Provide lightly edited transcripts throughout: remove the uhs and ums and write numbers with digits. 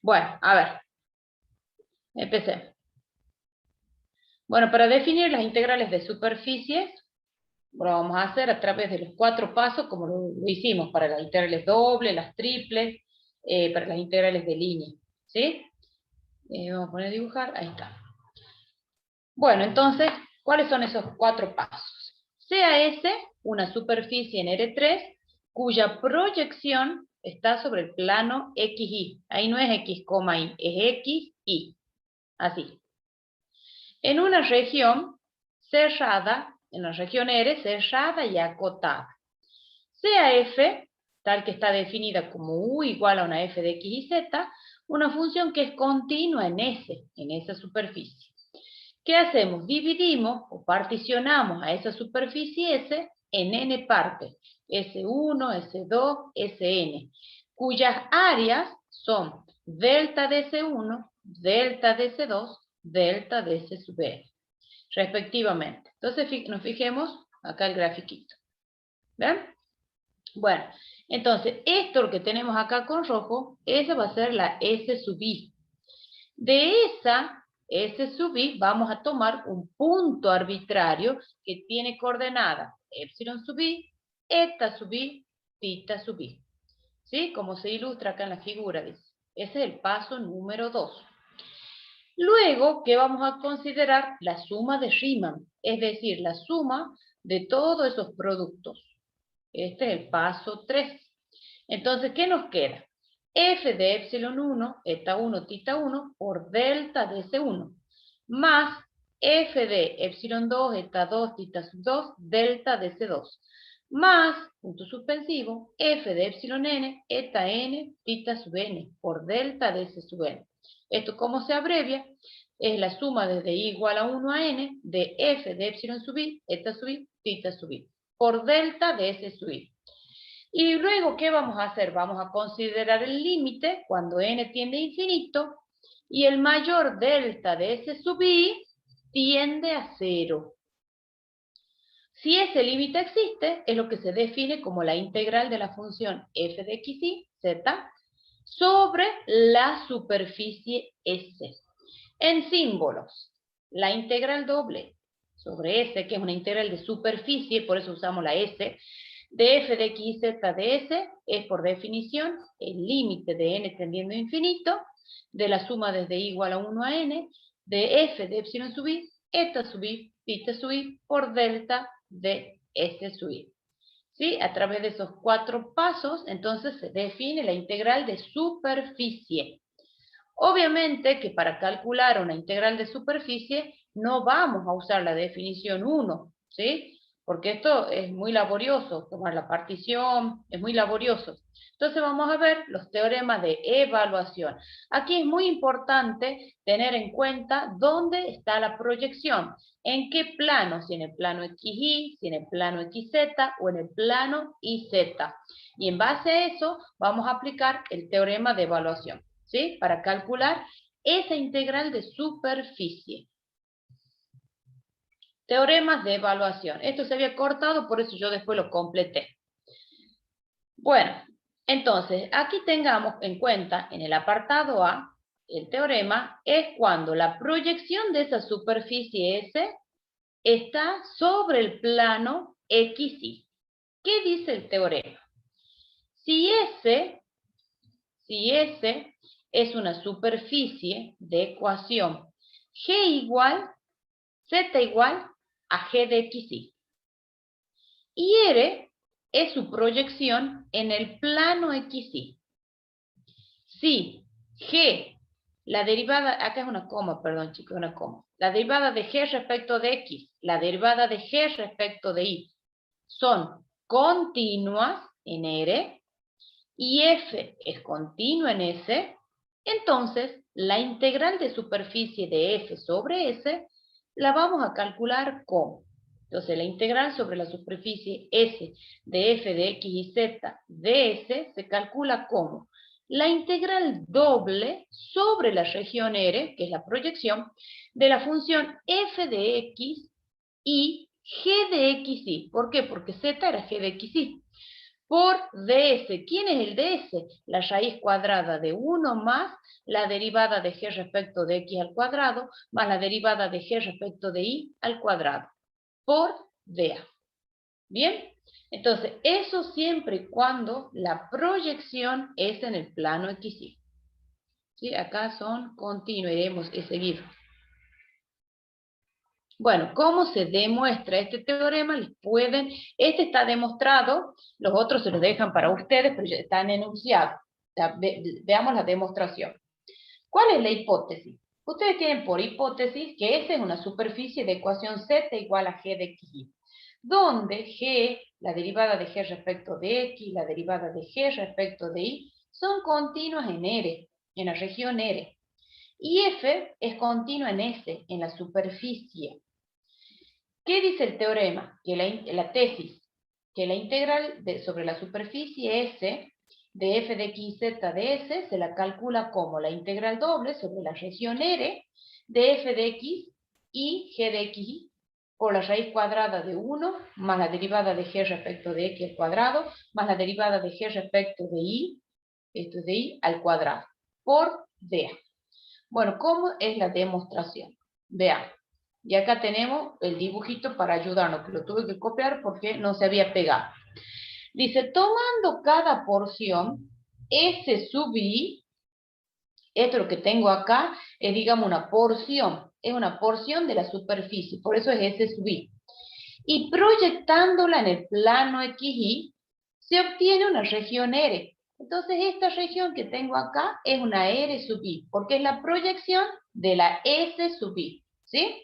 Bueno, a ver, empecemos. Bueno, para definir las integrales de superficies, lo vamos a hacer a través de los 4 pasos, como lo hicimos para las integrales dobles, las triples, para las integrales de línea, ¿sí? Vamos a poner a dibujar, ahí está. Bueno, entonces, ¿cuáles son esos 4 pasos? Sea S una superficie en R3 cuya proyección está sobre el plano XY. Ahí no es X, Y, es XY. Así. En una región cerrada, en la región R, cerrada y acotada. Sea F, tal que está definida como U igual a una F de X y Z, una función que es continua en S, en esa superficie. ¿Qué hacemos? Dividimos o particionamos a esa superficie S en N partes, S1, S2, Sn, cuyas áreas son delta de S1, delta de S2, delta de S sub n, respectivamente. Entonces nos fijemos acá el grafiquito. ¿Ven? Bueno, entonces esto lo que tenemos acá con rojo, esa va a ser la S sub i. De esa S sub i vamos a tomar un punto arbitrario que tiene coordenada epsilon sub i, eta sub i, tita sub i. ¿Sí? Como se ilustra acá en la figura, dice. Ese es el paso número 2. Luego, ¿qué vamos a considerar? La suma de Riemann, es decir, la suma de todos esos productos. Este es el paso 3. Entonces, ¿qué nos queda? F de epsilon 1, eta 1, tita 1, por delta de S1, más F de epsilon 2, eta 2, tita sub 2, delta de S2, más, punto suspensivo, F de epsilon n, eta n, tita sub n, por delta de S sub n. Esto, ¿cómo se abrevia? Es la suma desde i igual a 1 a n de F de epsilon sub i, eta sub i, tita sub i, por delta de S sub i. Y luego, ¿qué vamos a hacer? Vamos a considerar el límite cuando n tiende a infinito y el mayor delta de S sub i tiende a 0. Si ese límite existe, es lo que se define como la integral de la función f de x y z sobre la superficie S. En símbolos, la integral doble sobre S, que es una integral de superficie, por eso usamos la S, de f de x y z de S, es por definición el límite de n tendiendo a infinito, de la suma desde i igual a 1 a n, de f de epsilon sub i, eta sub i, tita sub i, por delta de S sub i. ¿Sí? A través de esos 4 pasos, entonces se define la integral de superficie. Obviamente que para calcular una integral de superficie no vamos a usar la definición 1, ¿sí? Porque esto es muy laborioso, tomar la partición, es muy laborioso. Entonces vamos a ver los teoremas de evaluación. Aquí es muy importante tener en cuenta dónde está la proyección, en qué plano, si en el plano XY, si en el plano XZ o en el plano YZ. Y en base a eso vamos a aplicar el teorema de evaluación, ¿sí? Para calcular esa integral de superficie. Teoremas de evaluación. Esto se había cortado, por eso yo después lo completé. Bueno, entonces, aquí tengamos en cuenta, en el apartado A, el teorema es cuando la proyección de esa superficie S está sobre el plano XY. ¿Qué dice el teorema? Si S es una superficie de ecuación G igual, Z igual a G de XY. Y R es su proyección en el plano XY. Si G, la derivada, acá es una coma, perdón chicos, una coma. La derivada de G respecto de X, la derivada de G respecto de Y, son continuas en R, y F es continua en S, entonces la integral de superficie de F sobre S la vamos a calcular como. Entonces la integral sobre la superficie S de F de X y Z de S se calcula como la integral doble sobre la región R, que es la proyección, de la función F de X y G de XY. ¿Por qué? Porque Z era G de XY. por ds. ¿Quién es el ds? La raíz cuadrada de 1 más la derivada de g respecto de x al cuadrado, más la derivada de g respecto de y al cuadrado, por dA. ¿Bien? Entonces, eso siempre y cuando la proyección es en el plano XY. ¿Sí? Acá son continuos, he seguido. Bueno, ¿cómo se demuestra este teorema? Este está demostrado, los otros se los dejan para ustedes, pero ya están enunciados. Veamos la demostración. ¿Cuál es la hipótesis? Ustedes tienen por hipótesis que S es una superficie de ecuación Z igual a G de X, donde G, la derivada de G respecto de X, la derivada de G respecto de Y, son continuas en R, en la región R. Y F es continua en S, en la superficie. ¿Qué dice el teorema? Que la tesis, que la integral sobre la superficie S de f de x z de S se la calcula como la integral doble sobre la región R de f de x y g de x por la raíz cuadrada de 1 más la derivada de g respecto de x al cuadrado más la derivada de g respecto de y, esto es de y al cuadrado, por dA. Bueno, ¿cómo es la demostración? Veamos. Y acá tenemos el dibujito para ayudarnos, que lo tuve que copiar porque no se había pegado. Dice, tomando cada porción, S sub I, esto lo que tengo acá, es digamos una porción, es una porción de la superficie, por eso es S sub I. Y proyectándola en el plano XY, se obtiene una región R. Entonces esta región que tengo acá es una R sub I, porque es la proyección de la S sub I, ¿sí?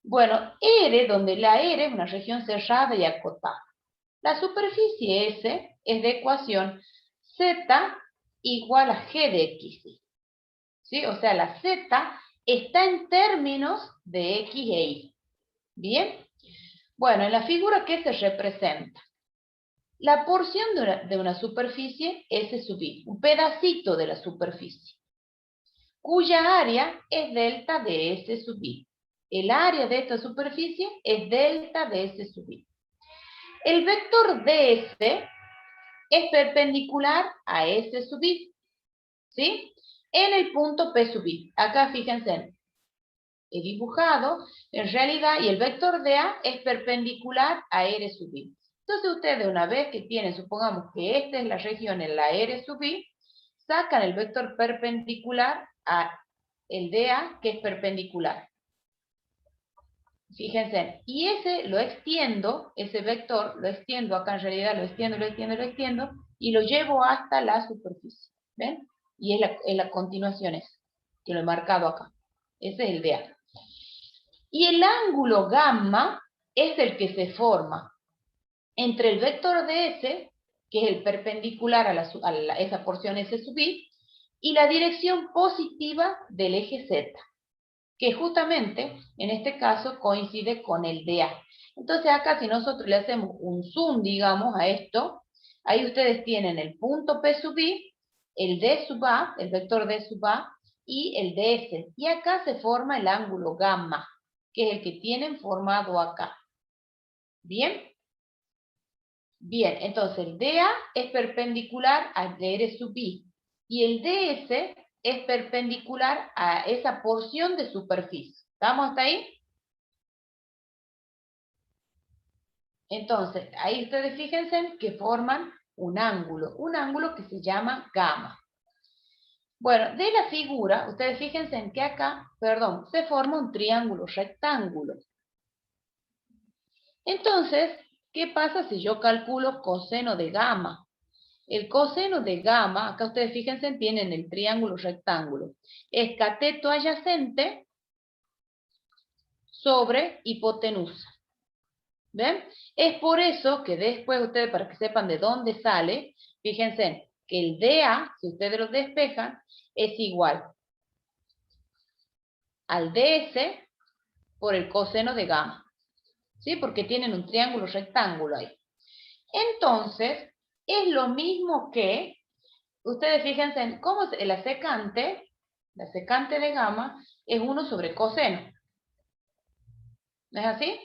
Bueno, R, donde la R es una región cerrada y acotada. La superficie S es de ecuación Z igual a G de X. ¿Sí? O sea, la Z está en términos de X e Y. ¿Bien? Bueno, en la figura, ¿qué se representa? La porción de una superficie S sub I, un pedacito de la superficie, cuya área es delta de S sub I. El área de esta superficie es delta de S sub I. El vector ds es perpendicular a S sub I, ¿sí? En el punto P sub I. Acá fíjense, he dibujado, en realidad, y el vector dA es perpendicular a R sub I. Entonces ustedes, una vez que tienen, supongamos que esta es la región en la R sub I, sacan el vector perpendicular a el dA, que es perpendicular. Fíjense, y ese lo extiendo, ese vector lo extiendo, acá en realidad lo extiendo, y lo llevo hasta la superficie. ¿Ven? Y es la continuación esa, que lo he marcado acá. Ese es el dA. Y el ángulo gamma es el que se forma entre el vector ds, que es el perpendicular a esa porción S sub I, y la dirección positiva del eje Z, que justamente, en este caso, coincide con el dA. Entonces acá, si nosotros le hacemos un zoom, digamos, a esto, ahí ustedes tienen el punto P sub I, el D sub A, el vector D sub A, y el ds. Y acá se forma el ángulo gamma, que es el que tienen formado acá. ¿Bien? Bien, entonces el dA es perpendicular al dr sub I, y el ds es perpendicular a esa porción de superficie. ¿Estamos hasta ahí? Entonces, ahí ustedes fíjense que forman un ángulo que se llama gamma. Bueno, de la figura, ustedes fíjense en que acá, perdón, se forma un triángulo rectángulo. Entonces, ¿qué pasa si yo calculo coseno de gamma? El coseno de gamma, acá ustedes fíjense, tienen el triángulo rectángulo. Es cateto adyacente sobre hipotenusa. ¿Ven? Es por eso que después ustedes, para que sepan de dónde sale, fíjense que el dA, si ustedes lo despejan, es igual al ds por el coseno de gamma. ¿Sí? Porque tienen un triángulo rectángulo ahí. Entonces, es lo mismo que, ustedes fíjense en cómo la secante de gamma es 1 sobre coseno. ¿No es así?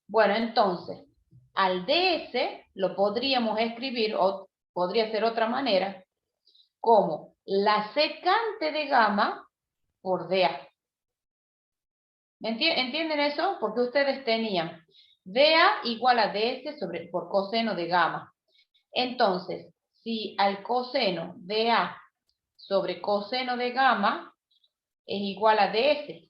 Bueno, entonces, al ds lo podríamos escribir, o podría ser otra manera, como la secante de gamma por dA. ¿Entienden eso? Porque ustedes tenían dA igual a ds por coseno de gamma. Entonces, si al coseno dA sobre coseno de gamma es igual a ds,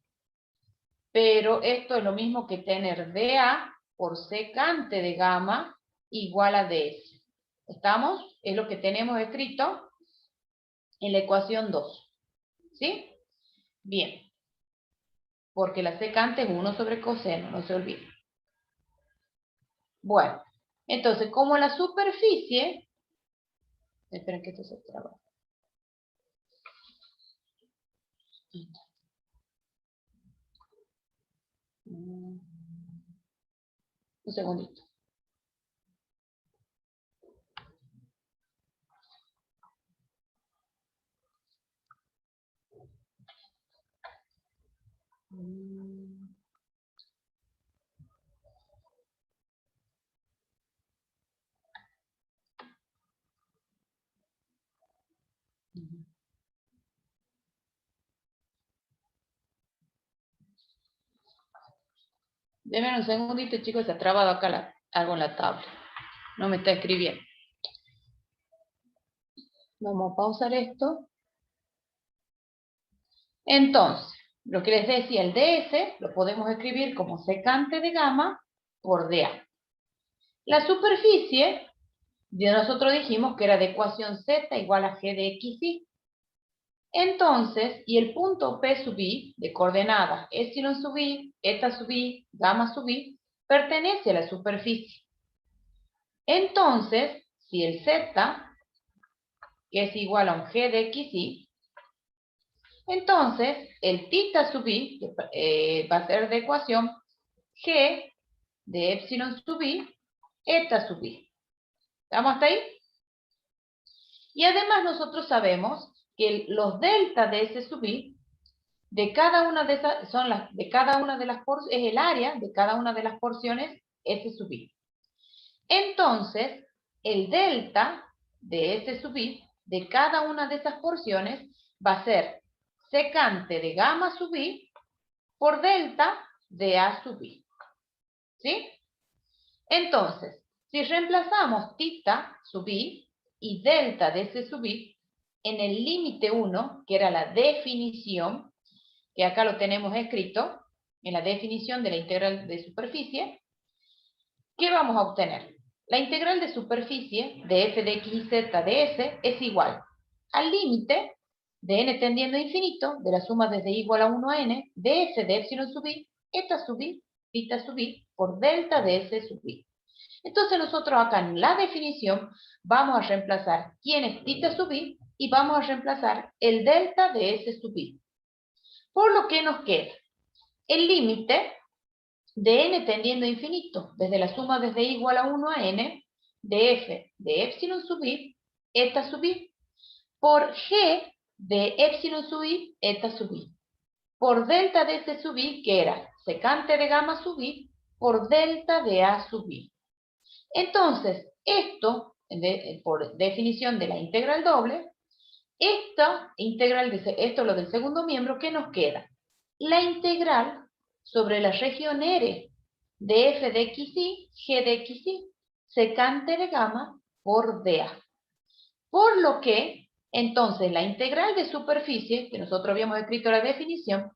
pero esto es lo mismo que tener dA por secante de gamma igual a ds. ¿Estamos? Es lo que tenemos escrito en la ecuación 2. ¿Sí? Bien. Porque la secante es 1 sobre coseno, no se olvide. Bueno, entonces, como la superficie... Esperen que esto se traba. Un segundito. Denme un segundito, chicos, se ha trabado acá algo en la tabla. No me está escribiendo. Vamos a pausar esto. Entonces, lo que les decía, el ds lo podemos escribir como secante de gamma por dA. La superficie, nosotros dijimos que era de ecuación z igual a g de xy. Entonces, y el punto P sub i, de coordenadas epsilon sub i, eta sub i, gamma sub i, pertenece a la superficie. Entonces, si el z, que es igual a un g de xy, entonces el tita sub i va a ser de ecuación g de epsilon sub i, eta sub i. ¿Estamos hasta ahí? Y además nosotros sabemos que los delta de S sub i de cada una de esas, de cada una de las porciones, es el área de cada una de las porciones S sub i. Entonces, el delta de S sub i de cada una de esas porciones va a ser secante de gamma sub i por delta de A sub i. ¿Sí? Entonces, si reemplazamos tita sub i y delta de S sub i en el límite 1, que era la definición, que acá lo tenemos escrito, en la definición de la integral de superficie, ¿qué vamos a obtener? La integral de superficie de f de x y z de s es igual al límite de n tendiendo a infinito, de la suma desde igual a 1 a n, de f de epsilon sub i, eta sub i, tita sub i, por delta de s sub i. Entonces nosotros acá en la definición vamos a reemplazar quién es tita sub i y vamos a reemplazar el delta de s sub i. Por lo que nos queda el límite de n tendiendo a infinito, desde la suma desde igual a 1 a n, de f de epsilon sub i, eta sub i, por g de epsilon sub i, eta sub i, por delta de s sub i, que era secante de gamma sub i, por delta de a sub i. Entonces, esto, por definición de la integral doble, esta integral, esto es lo del segundo miembro, ¿qué nos queda? La integral sobre la región R de f de xy, g de xy, secante de gamma por dA. Por lo que, entonces, la integral de superficie, que nosotros habíamos escrito la definición,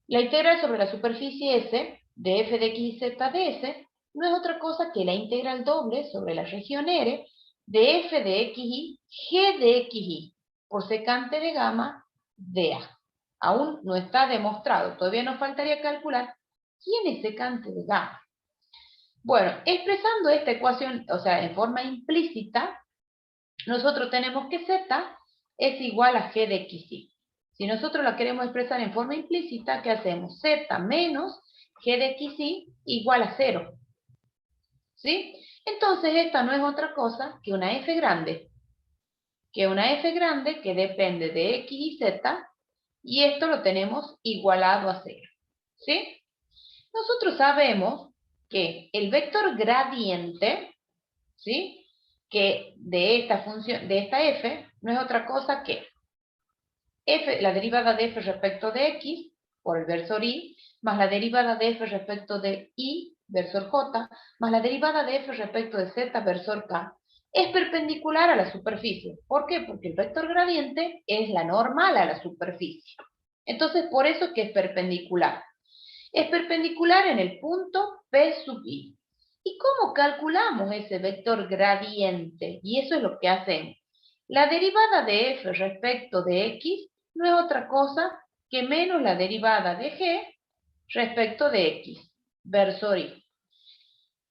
la integral sobre la superficie S de f de x y z de S no es otra cosa que la integral doble sobre la región R de f de xy, g de xy, por secante de gamma dA. Aún no está demostrado, todavía nos faltaría calcular quién es secante de gamma. Bueno, expresando esta ecuación, o sea, en forma implícita, nosotros tenemos que z es igual a g de xy. Si nosotros la queremos expresar en forma implícita, ¿qué hacemos? Z menos g de xy igual a 0. ¿Sí? Entonces esta no es otra cosa que una f grande. Que depende de x y z, y esto lo tenemos igualado a 0. ¿Sí? Nosotros sabemos que el vector gradiente, ¿sí? Que de esta función, de esta f, no es otra cosa que f, la derivada de f respecto de x, por el versor y, más la derivada de f respecto de y, versor j, más la derivada de f respecto de z, versor k, es perpendicular a la superficie. ¿Por qué? Porque el vector gradiente es la normal a la superficie. Entonces, por eso que es perpendicular. Es perpendicular en el punto P sub i. ¿Y cómo calculamos ese vector gradiente? Y eso es lo que hacemos. La derivada de f respecto de x no es otra cosa que menos la derivada de g respecto de x, versor y.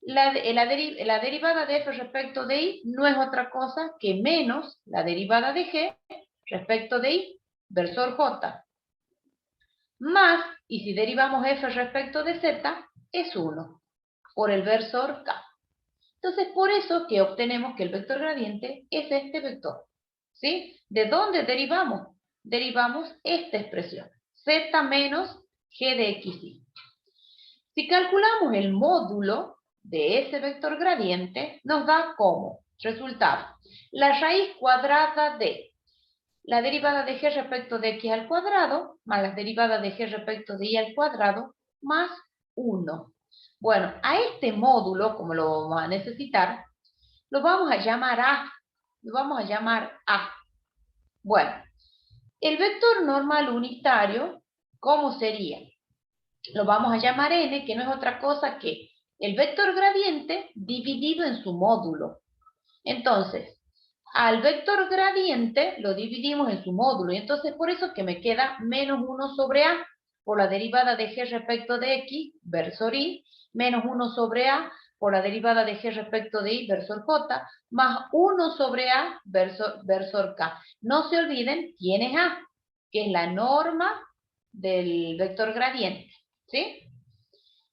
La derivada de f respecto de y no es otra cosa que menos la derivada de g respecto de y, versor j, más, y si derivamos f respecto de z, es 1, por el versor k. Entonces, por eso que obtenemos que el vector gradiente es este vector. ¿Sí? ¿De dónde derivamos? Derivamos esta expresión, z menos g de xy. Si calculamos el módulo de ese vector gradiente, nos da como resultado la raíz cuadrada de la derivada de g respecto de x al cuadrado, más la derivada de g respecto de y al cuadrado, más 1. Bueno, a este módulo, como lo vamos a necesitar, lo vamos a llamar A. Lo vamos a llamar A. Bueno, el vector normal unitario, ¿cómo sería? Lo vamos a llamar n, que no es otra cosa que el vector gradiente dividido en su módulo. Entonces, al vector gradiente lo dividimos en su módulo, y entonces por eso que me queda menos 1 sobre a, por la derivada de g respecto de x, versor y, menos 1 sobre a, por la derivada de g respecto de y, versor j, más 1 sobre a, versor k. No se olviden quién es a, que es la norma del vector gradiente, ¿sí?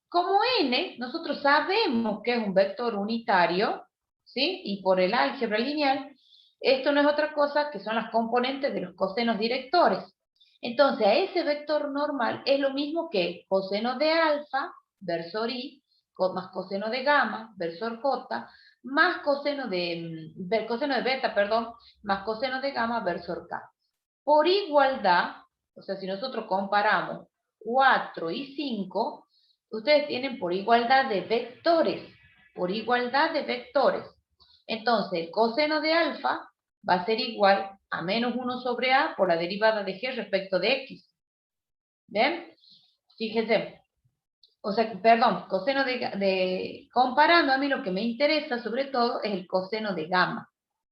Como n, nosotros sabemos que es un vector unitario, ¿sí? Y por el álgebra lineal, esto no es otra cosa que son las componentes de los cosenos directores. Entonces, a ese vector normal es lo mismo que coseno de alfa, versor i, más coseno de gamma, versor j, más coseno de beta, perdón, más coseno de gamma, versor k. Por igualdad, o sea, si nosotros comparamos 4 y 5, ustedes tienen por igualdad de vectores, por igualdad de vectores. Entonces, el coseno de alfa va a ser igual a menos 1 sobre a por la derivada de g respecto de x. ¿Ven? Fíjense. O sea, perdón, coseno comparando, a mí lo que me interesa sobre todo es el coseno de gamma.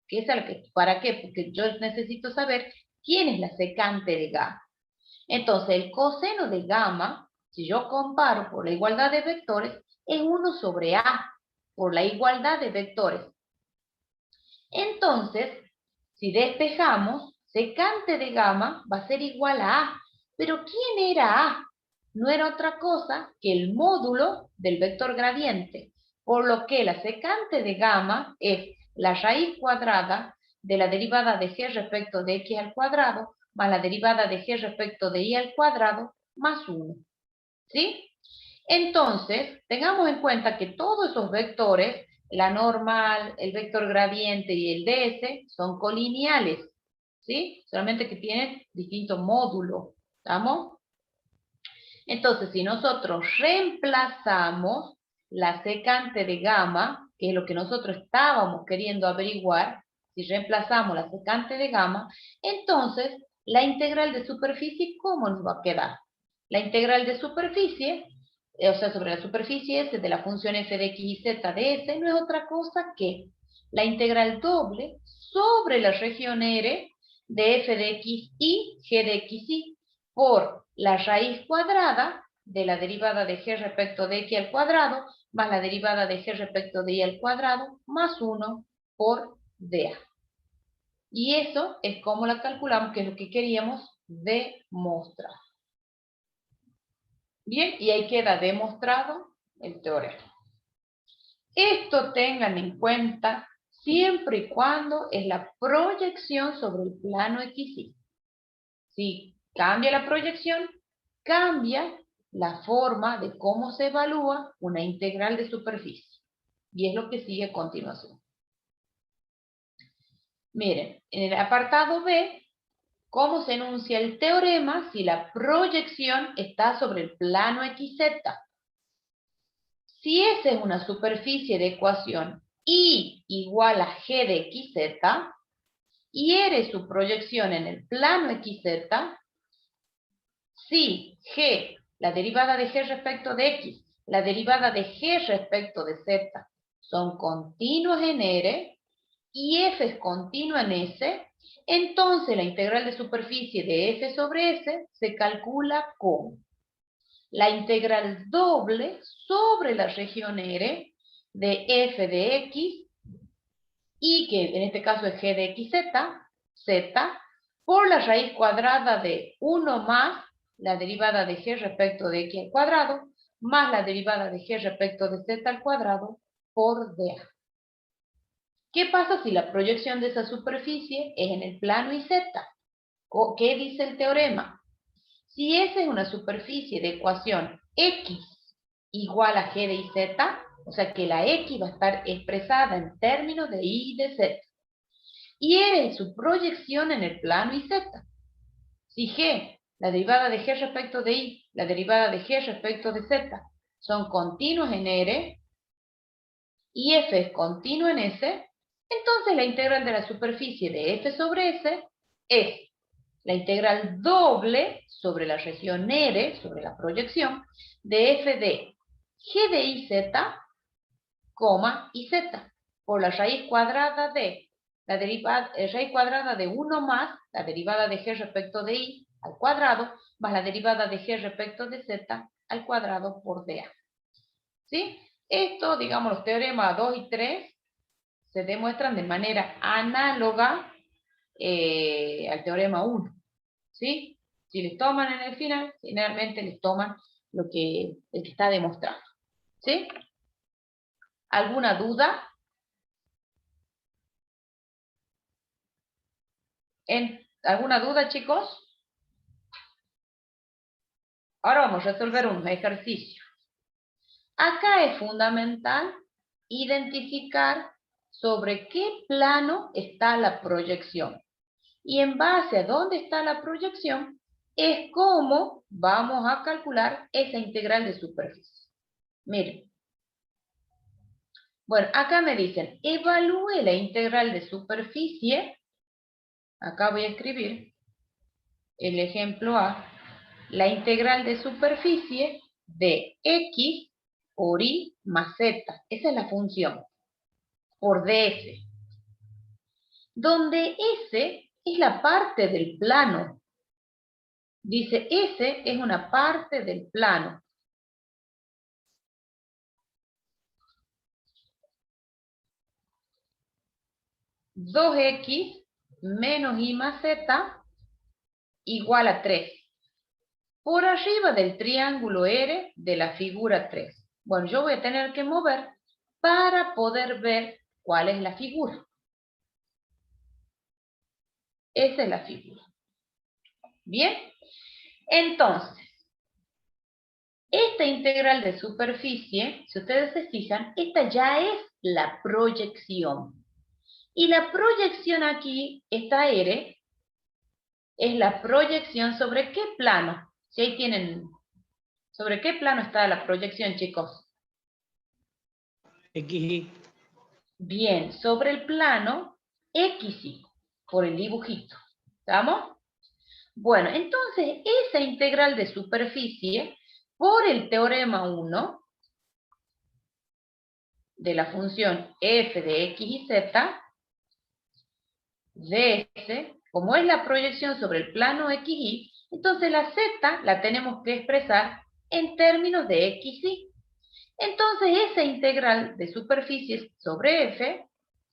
Que es ¿para qué? Porque yo necesito saber quién es la secante de gamma. Entonces, el coseno de gamma, si yo comparo por la igualdad de vectores, es 1 sobre a, por la igualdad de vectores. Entonces, si despejamos, secante de gamma va a ser igual a a. ¿Pero quién era a? No era otra cosa que el módulo del vector gradiente, por lo que la secante de gamma es la raíz cuadrada de la derivada de g respecto de x al cuadrado, más la derivada de g respecto de y al cuadrado, más 1. ¿Sí? Entonces, tengamos en cuenta que todos esos vectores, la normal, el vector gradiente y el ds, son colineales, ¿sí? Solamente que tienen distintos módulos, ¿estamos? Entonces, si nosotros reemplazamos la secante de gamma, que es lo que nosotros estábamos queriendo averiguar, si reemplazamos la secante de gamma, entonces la integral de superficie, ¿cómo nos va a quedar? La integral de superficie, o sea, sobre la superficie S de la función f de x y z de S, no es otra cosa que la integral doble sobre la región R de f de x y g de x y por la raíz cuadrada de la derivada de g respecto de x al cuadrado, más la derivada de g respecto de y al cuadrado, más 1 por dA. Y eso es como la calculamos, que es lo que queríamos demostrar. Bien, y ahí queda demostrado el teorema. Esto tengan en cuenta siempre y cuando es la proyección sobre el plano XY. Si cambia la proyección, cambia la forma de cómo se evalúa una integral de superficie. Y es lo que sigue a continuación. Miren, en el apartado B, ¿cómo se enuncia el teorema si la proyección está sobre el plano XZ? Si S es una superficie de ecuación I igual a G de XZ, y R su proyección en el plano XZ, si G, la derivada de G respecto de X, la derivada de G respecto de Z, son continuos en R, y F es continua en S, entonces la integral de superficie de F sobre S se calcula como la integral doble sobre la región R de F de X, y que en este caso es G de XZ, Z, por la raíz cuadrada de 1 más la derivada de G respecto de X al cuadrado, más la derivada de G respecto de Z al cuadrado, por dA. ¿Qué pasa si la proyección de esa superficie es en el plano YZ? ¿Qué dice el teorema? Si esa es una superficie de ecuación X igual a G de YZ, o sea que la X va a estar expresada en términos de Y y de Z, y R es su proyección en el plano YZ. Si G, la derivada de G respecto de Y, la derivada de G respecto de Z, son continuos en R, y F es continuo en S, entonces la integral de la superficie de F sobre S es la integral doble sobre la región R, sobre la proyección, de F de G de YZ, y Z, por la raíz cuadrada de la raíz cuadrada de 1 más la derivada de G respecto de Y al cuadrado, más la derivada de G respecto de Z al cuadrado por dA. ¿Sí? Esto, digamos, los teoremas 2 y 3 se demuestran de manera análoga al teorema 1. ¿Sí? Si les toman en el final, generalmente les toman el que está demostrado. ¿Sí? ¿Alguna duda? ¿Alguna duda, chicos? Ahora vamos a resolver unos ejercicios. Acá es fundamental identificar sobre qué plano está la proyección. Y en base a dónde está la proyección, es cómo vamos a calcular esa integral de superficie. Miren. Bueno, acá me dicen, evalúe la integral de superficie. Acá voy a escribir el ejemplo A. La integral de superficie de X por Y más Z. Esa es la función. Por ds. Donde S es la parte del plano. Dice, S es una parte del plano. (2x menos y más z) igual a 3. Por arriba del triángulo R de la figura 3. Bueno, yo voy a tener que mover para poder ver cuál es la figura. Esa es la figura. Bien, entonces, esta integral de superficie, si ustedes se fijan, esta ya es la proyección. Y la proyección aquí, esta R, es la proyección sobre qué plano. Si ahí tienen, ¿sobre qué plano está la proyección, chicos? XY. Bien, sobre el plano XY, por el dibujito. ¿Estamos? Bueno, entonces esa integral de superficie, por el teorema 1, de la función f de x y z, ds, como es la proyección sobre el plano XY, entonces la z la tenemos que expresar en términos de XY. Entonces esa integral de superficie sobre f,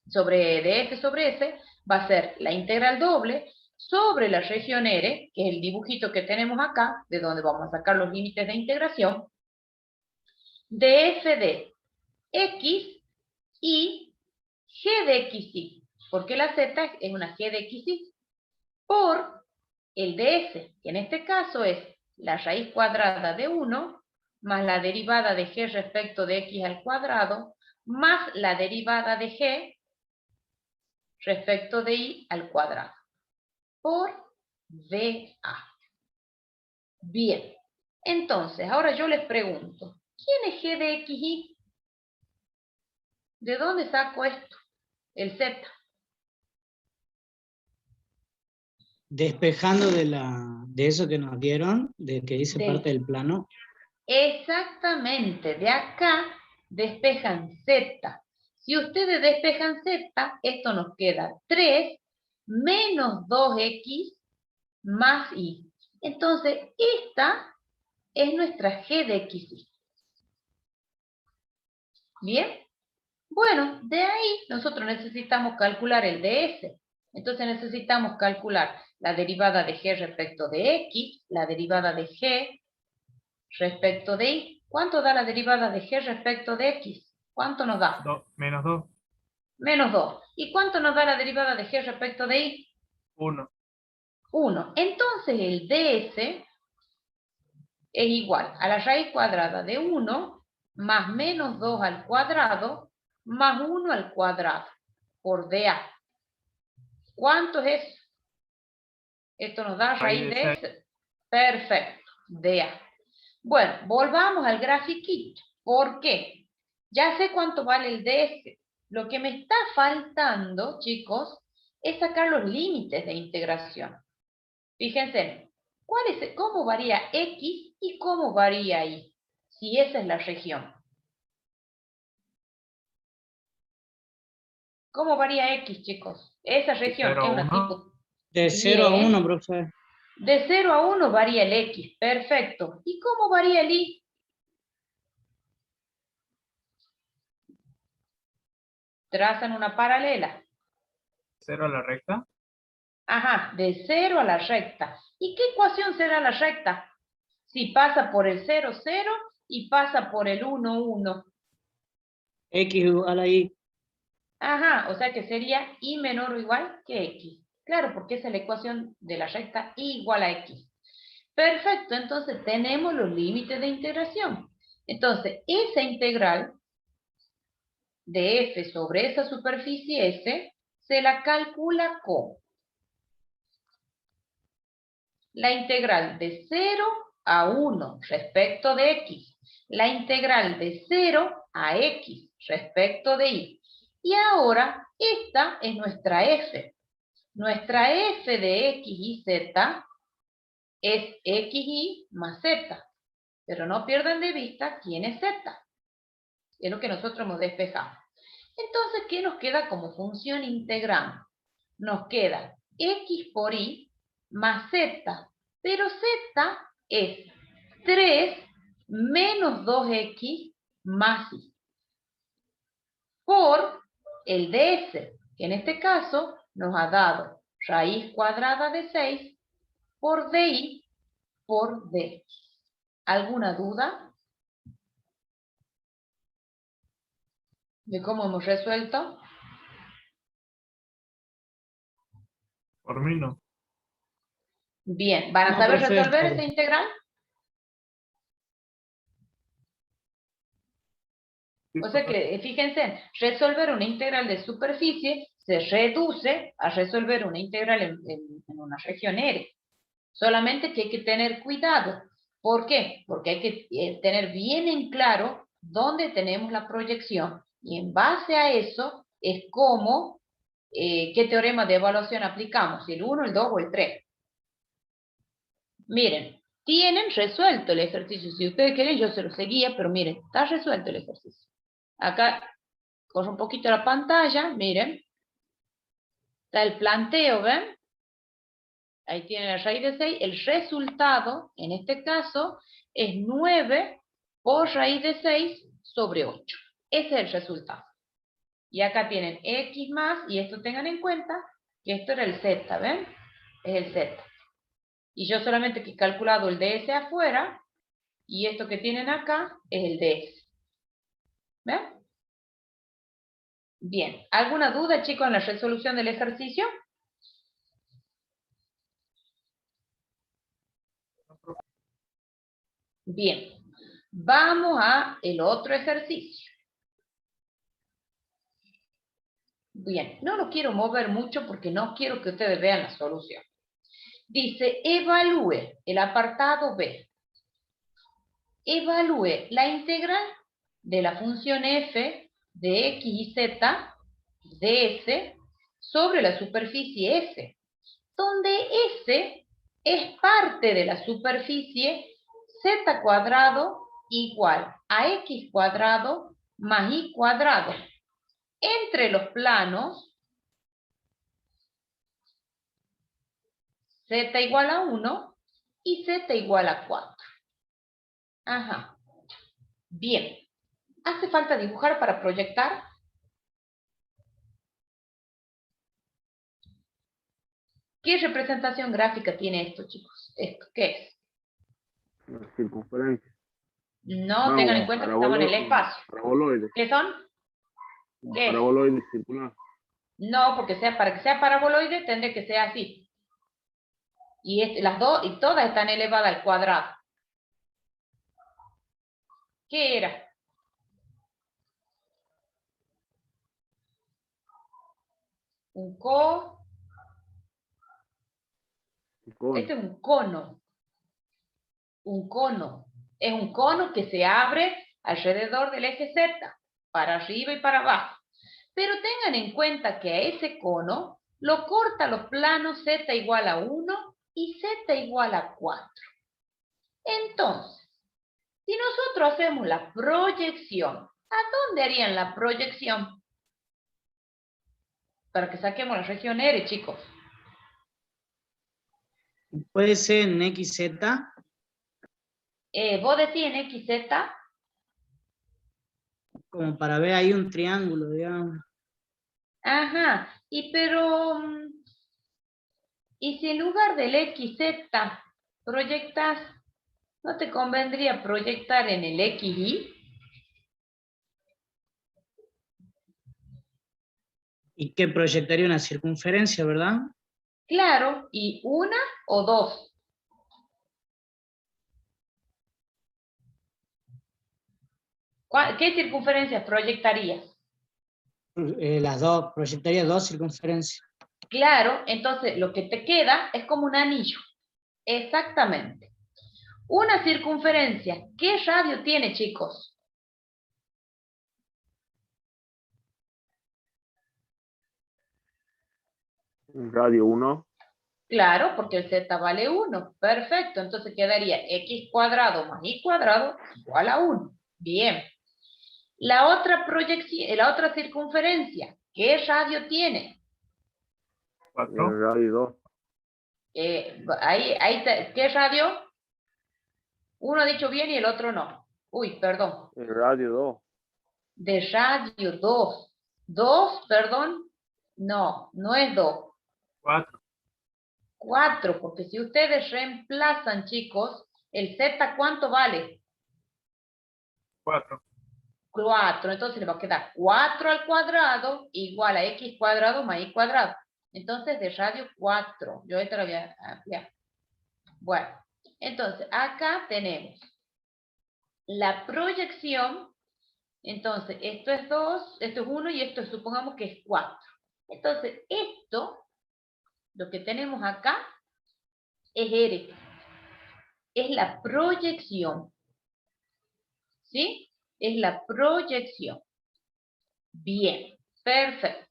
de f sobre s, va a ser la integral doble sobre la región R, que es el dibujito que tenemos acá, de donde vamos a sacar los límites de integración, de f de x y g de xy, porque la z es una g de xy, por el ds, que en este caso es la raíz cuadrada de 1 más la derivada de g respecto de x al cuadrado más la derivada de g respecto de y al cuadrado por dA. Bien, entonces ahora yo les pregunto, ¿quién es g de x y? ¿De dónde saco esto? El z. Despejando de eso que nos dieron, de que dice parte del plano. Exactamente, de acá despejan z. Si ustedes despejan z, esto nos queda 3 menos 2x más y. Entonces, esta es nuestra g de xy. ¿Bien? Bueno, de ahí nosotros necesitamos calcular el ds. Entonces necesitamos calcular la derivada de g respecto de x, la derivada de g respecto de y. ¿Cuánto da la derivada de g respecto de x? ¿Cuánto nos da? Menos 2. Menos 2. ¿Y cuánto nos da la derivada de g respecto de y? 1. 1. Entonces el ds es igual a la raíz cuadrada de 1 más menos 2 al cuadrado más 1 al cuadrado por dA. ¿Cuánto es eso? Esto nos da raíz de x. Perfecto, dA. Bueno, volvamos al grafiquito. ¿Por qué? Ya sé cuánto vale el ds. Lo que me está faltando, chicos, es sacar los límites de integración. Fíjense, ¿cómo varía x y cómo varía y? Si esa es la región. ¿Cómo varía x, chicos? Esa región es una tipo... De 0 a 1, profesor. De 0 a 1 varía el x, perfecto. ¿Y cómo varía el y? Trazan una paralela. 0 a la recta. Ajá, de 0 a la recta. ¿Y qué ecuación será la recta? Si pasa por el 0, 0 y pasa por el 1, 1. X igual a y. Ajá, o sea que sería y menor o igual que x. Claro, porque esa es la ecuación de la recta y igual a x. Perfecto, entonces tenemos los límites de integración. Entonces, esa integral de f sobre esa superficie S se la calcula con la integral de 0 a 1 respecto de x, la integral de 0 a x respecto de y. Y ahora, esta es nuestra f. Nuestra f de x y z es xy más z. Pero no pierdan de vista quién es z. Es lo que nosotros hemos despejado. Entonces, ¿qué nos queda como función integrando? Nos queda x por y más z, pero z es 3 menos 2x más y. Por el ds, que en este caso nos ha dado raíz cuadrada de 6 por di por dx. ¿Alguna duda de cómo hemos resuelto? Por mí no. Bien, ¿van a No, saber profe, resolver esta integral? O sea que, fíjense, resolver una integral de superficie se reduce a resolver una integral en una región R. Solamente que hay que tener cuidado. ¿Por qué? Porque hay que tener bien en claro dónde tenemos la proyección. Y en base a eso es cómo, qué teorema de evaluación aplicamos, si el 1, el 2 o el 3. Miren, tienen resuelto el ejercicio. Si ustedes quieren, yo se lo seguía, pero miren, está resuelto el ejercicio. Acá corro un poquito la pantalla, miren. Está el planteo, ¿ven? Ahí tienen la raíz de 6. El resultado, en este caso, es 9 por raíz de 6 sobre 8. Ese es el resultado. Y acá tienen x más, y esto tengan en cuenta, que esto era el z, ¿ven? Es el z. Y yo solamente que he calculado el ds afuera, y esto que tienen acá es el ds. ¿Ven? Bien. ¿Alguna duda, chicos, en la resolución del ejercicio? Bien. Vamos a el otro ejercicio. Bien, no lo quiero mover mucho porque no quiero que ustedes vean la solución. Dice, evalúe el apartado B. Evalúe la integral de la función f de x y z de S sobre la superficie S, donde S es parte de la superficie z cuadrado igual a x cuadrado más y cuadrado entre los planos z igual a 1 y z igual a 4. Ajá. Bien. ¿Hace falta dibujar para proyectar? ¿Qué representación gráfica tiene esto, chicos? ¿Esto qué es? La circunferencia. No, tengan en cuenta que estamos en el espacio. Paraboloide. ¿Qué son? ¿Qué es? Paraboloide circular. No, porque para que sea paraboloide tendría que ser así. Y las dos, y todas están elevadas al cuadrado. ¿Qué era? Un Este es un cono. Un cono. Es un cono que se abre alrededor del eje Z, para arriba y para abajo. Pero tengan en cuenta que a ese cono lo corta los planos Z igual a 1 y Z igual a 4. Entonces, si nosotros hacemos la proyección, ¿a dónde harían la proyección? Para que saquemos la región R, chicos. Puede ser en XZ. Vos decís en XZ. Como para ver ahí un triángulo, digamos. Ajá. ¿Y si en lugar del XZ proyectas, no te convendría proyectar en el XY? Y que proyectaría una circunferencia, ¿verdad? Claro, y una o dos. ¿Qué circunferencias proyectarías? Las dos, proyectaría dos circunferencias. Claro, entonces lo que te queda es como un anillo. Exactamente. Una circunferencia, ¿qué radio tiene, chicos? Radio 1. Claro, porque el z vale 1. Perfecto, entonces quedaría x cuadrado más y cuadrado igual a 1. Bien. La otra proyección, la otra circunferencia, ¿qué radio tiene? 4. Radio 2. ¿Qué radio? Uno ha dicho bien y el otro no. Uy, perdón. Radio 2. De radio 2. ¿2, perdón? No, no es 2. 4. 4, porque si ustedes reemplazan, chicos, el z, ¿cuánto vale? 4. 4, entonces le va a quedar 4 al cuadrado igual a x cuadrado más y cuadrado. Entonces, de radio 4. Yo esto lo voy a ampliar. Bueno, entonces, acá tenemos la proyección. Entonces, esto es 2, esto es 1 y esto supongamos que es 4. Entonces, esto, lo que tenemos acá, es R. Es la proyección. ¿Sí? Es la proyección. Bien, perfecto.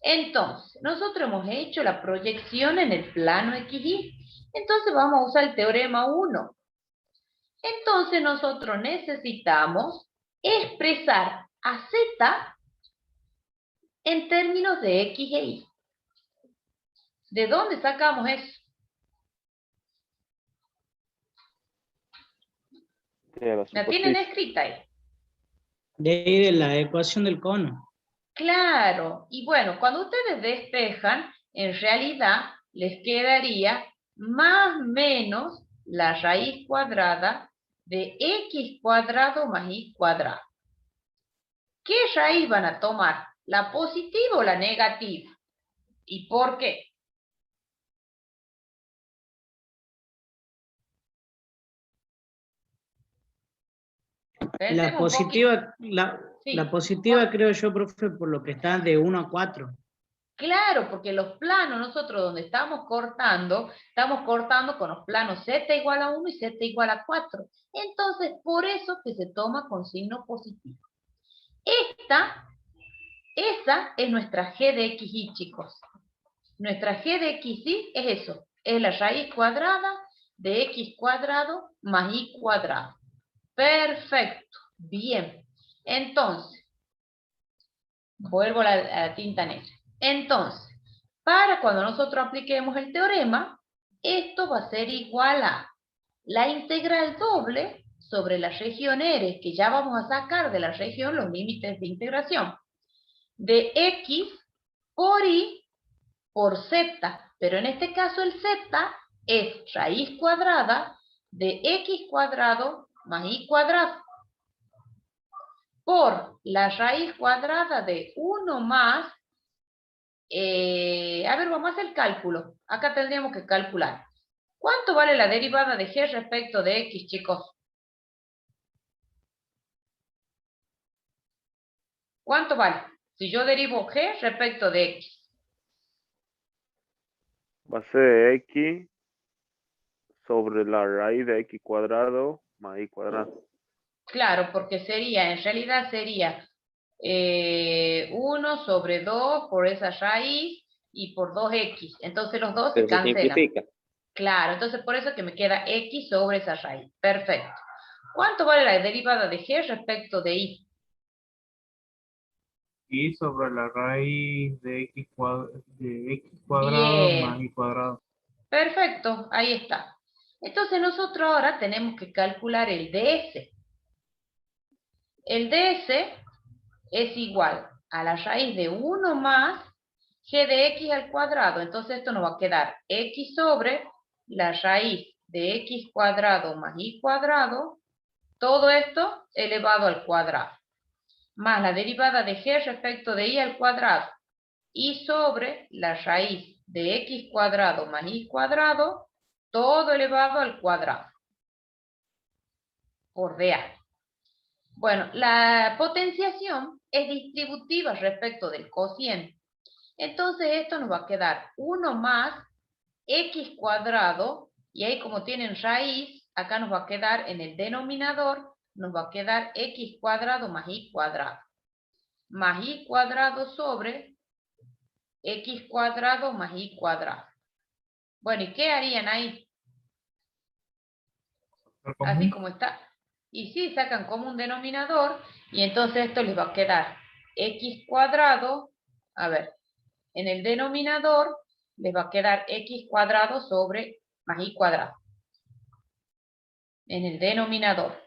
Entonces, nosotros hemos hecho la proyección en el plano XY. Entonces vamos a usar el teorema 1. Entonces nosotros necesitamos expresar a Z en términos de X e Y. ¿De dónde sacamos eso? ¿La tienen escrita ahí? De ahí de la ecuación del cono. Claro, y bueno, cuando ustedes despejan, en realidad les quedaría más o menos la raíz cuadrada de x cuadrado más y cuadrado. ¿Qué raíz van a tomar? ¿La positiva o la negativa? ¿Y por qué? Pensemos La un poquito. positiva, Sí. la positiva creo yo, profe, por lo que está de 1 a 4. Claro, porque los planos nosotros donde estamos cortando con los planos z igual a 1 y z igual a 4. Entonces, por eso que se toma con signo positivo. Esa es nuestra g de xy, chicos. Nuestra g de xy es eso, es la raíz cuadrada de x cuadrado más y cuadrado. Perfecto, bien. Entonces, vuelvo a la tinta negra. Entonces, para cuando nosotros apliquemos el teorema, esto va a ser igual a la integral doble sobre la región R, que ya vamos a sacar de la región los límites de integración, de x por y por z, pero en este caso el z es raíz cuadrada de x cuadrado más y cuadrado, por la raíz cuadrada de 1 más, a ver, vamos a hacer el cálculo. Acá tendríamos que calcular. ¿Cuánto vale la derivada de g respecto de x, chicos? ¿Cuánto vale? Si yo derivo g respecto de x. Base de x sobre la raíz de x cuadrado más y cuadrado. Claro, porque sería, en realidad sería 1 sobre 2 por esa raíz y por 2x. Entonces los dos se Pero se cancelan. simplifica. Claro, entonces por eso que me queda x sobre esa raíz. Perfecto. ¿Cuánto vale la derivada de g respecto de y? Y sobre la raíz de x cuadrado más Bien. y cuadrado. Perfecto, ahí está. Entonces nosotros ahora tenemos que calcular el ds. El ds es igual a la raíz de 1 más g de x al cuadrado. Entonces esto nos va a quedar x sobre la raíz de x cuadrado más y cuadrado, todo esto elevado al cuadrado, más la derivada de g respecto de y al cuadrado, y sobre la raíz de x cuadrado más y cuadrado, todo elevado al cuadrado, por dA. Bueno, la potenciación es distributiva respecto del cociente. Entonces esto nos va a quedar 1 más x cuadrado, y ahí como tienen raíz, acá nos va a quedar en el denominador, nos va a quedar x cuadrado más y cuadrado. Más y cuadrado sobre x cuadrado más y cuadrado. Bueno, ¿y qué harían ahí? Así como está. Y sí, sacan como un denominador, y entonces esto les va a quedar x cuadrado, a ver, en el denominador les va a quedar x cuadrado sobre más y cuadrado. En el denominador.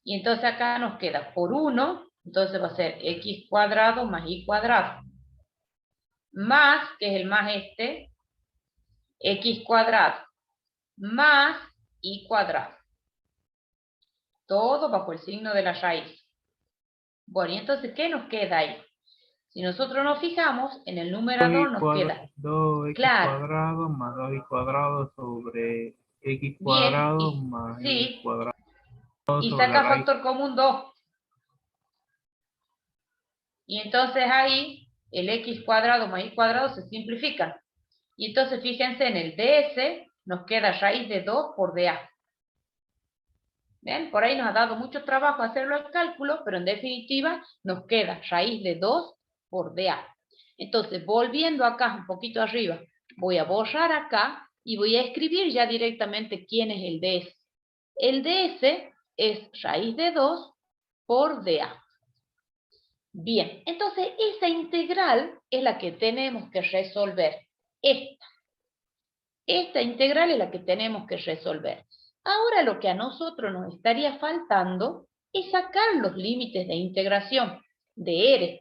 Y entonces acá nos queda por 1, entonces va a ser x cuadrado más y cuadrado. Más, que es el más este, x cuadrado más y cuadrado. Todo bajo el signo de la raíz. Bueno, y entonces, ¿qué nos queda ahí? Si nosotros nos fijamos, en el numerador nos queda. 2x Claro. cuadrado más 2y cuadrado sobre x Bien, cuadrado y, más y sí, cuadrado y sobre la saca raíz. factor común 2. Y entonces ahí el x cuadrado más y cuadrado se simplifican. Y entonces fíjense, en el ds nos queda raíz de 2 por dA. ¿Ven? Por ahí nos ha dado mucho trabajo hacerlo el cálculo, pero en definitiva nos queda raíz de 2 por dA. Entonces, volviendo acá un poquito arriba, voy a borrar acá y voy a escribir ya directamente quién es el ds. El ds es raíz de 2 por dA. Bien, entonces esa integral es la que tenemos que resolver. Esta integral es la que tenemos que resolver. Ahora lo que a nosotros nos estaría faltando es sacar los límites de integración de R.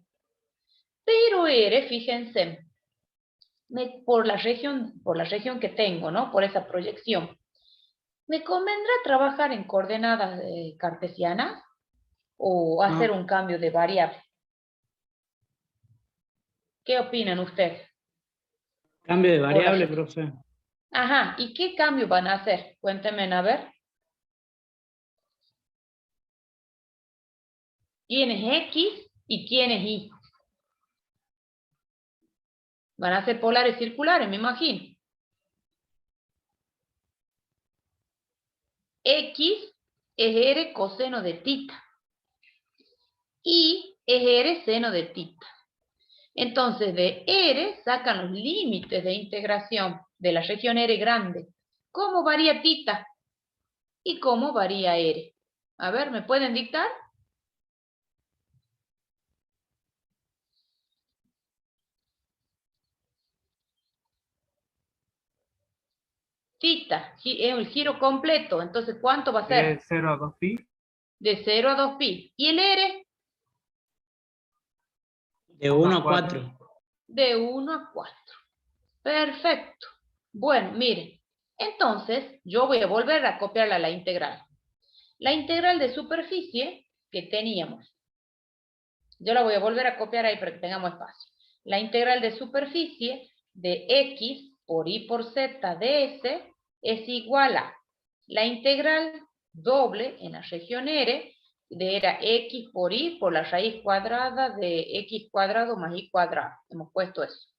Pero R, fíjense, por la región que tengo, ¿no? Por esa proyección, ¿me convendrá trabajar en coordenadas cartesianas o hacer un cambio de variable? ¿Qué opinan ustedes? Cambio de variable, profe. Ajá, ¿y qué cambio van a hacer? Cuéntenme, a ver. ¿Quién es X y quién es Y? Van a ser polares circulares, me imagino. X es R coseno de tita. Y es R seno de tita. Entonces, de R sacan los límites de integración de la región R grande. ¿Cómo varía tita? ¿Y cómo varía R? A ver, ¿me pueden dictar? Tita es el giro completo. Entonces, ¿cuánto va a ser? De 0 a 2pi. De 0 a 2pi. ¿Y el R? De 1 a 4. De 1 a 4. Perfecto. Bueno, miren. Entonces, yo voy a volver a copiarla a la integral. La integral de superficie que teníamos. Yo la voy a volver a copiar ahí para que tengamos espacio. La integral de superficie de X por Y por Z de S es igual a la integral doble en la región R era X por Y por la raíz cuadrada de X cuadrado más Y cuadrado. Hemos puesto eso.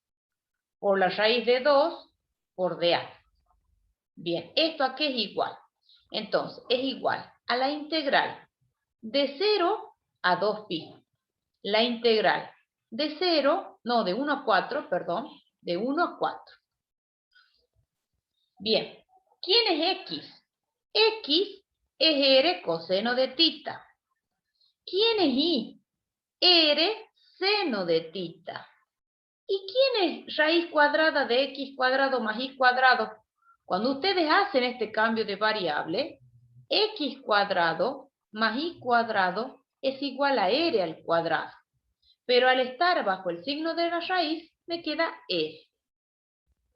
Por la raíz de 2 por dA. Bien, ¿esto a qué es igual? Entonces, es igual a la integral de 0 a 2pi. La integral de 1 a 4, perdón, de 1 a 4. Bien, ¿quién es X? X es R coseno de tita. ¿Quién es Y? R seno de tita. ¿Y quién es raíz cuadrada de X cuadrado más Y cuadrado? Cuando ustedes hacen este cambio de variable, X cuadrado más Y cuadrado es igual a R al cuadrado. Pero al estar bajo el signo de la raíz, me queda R.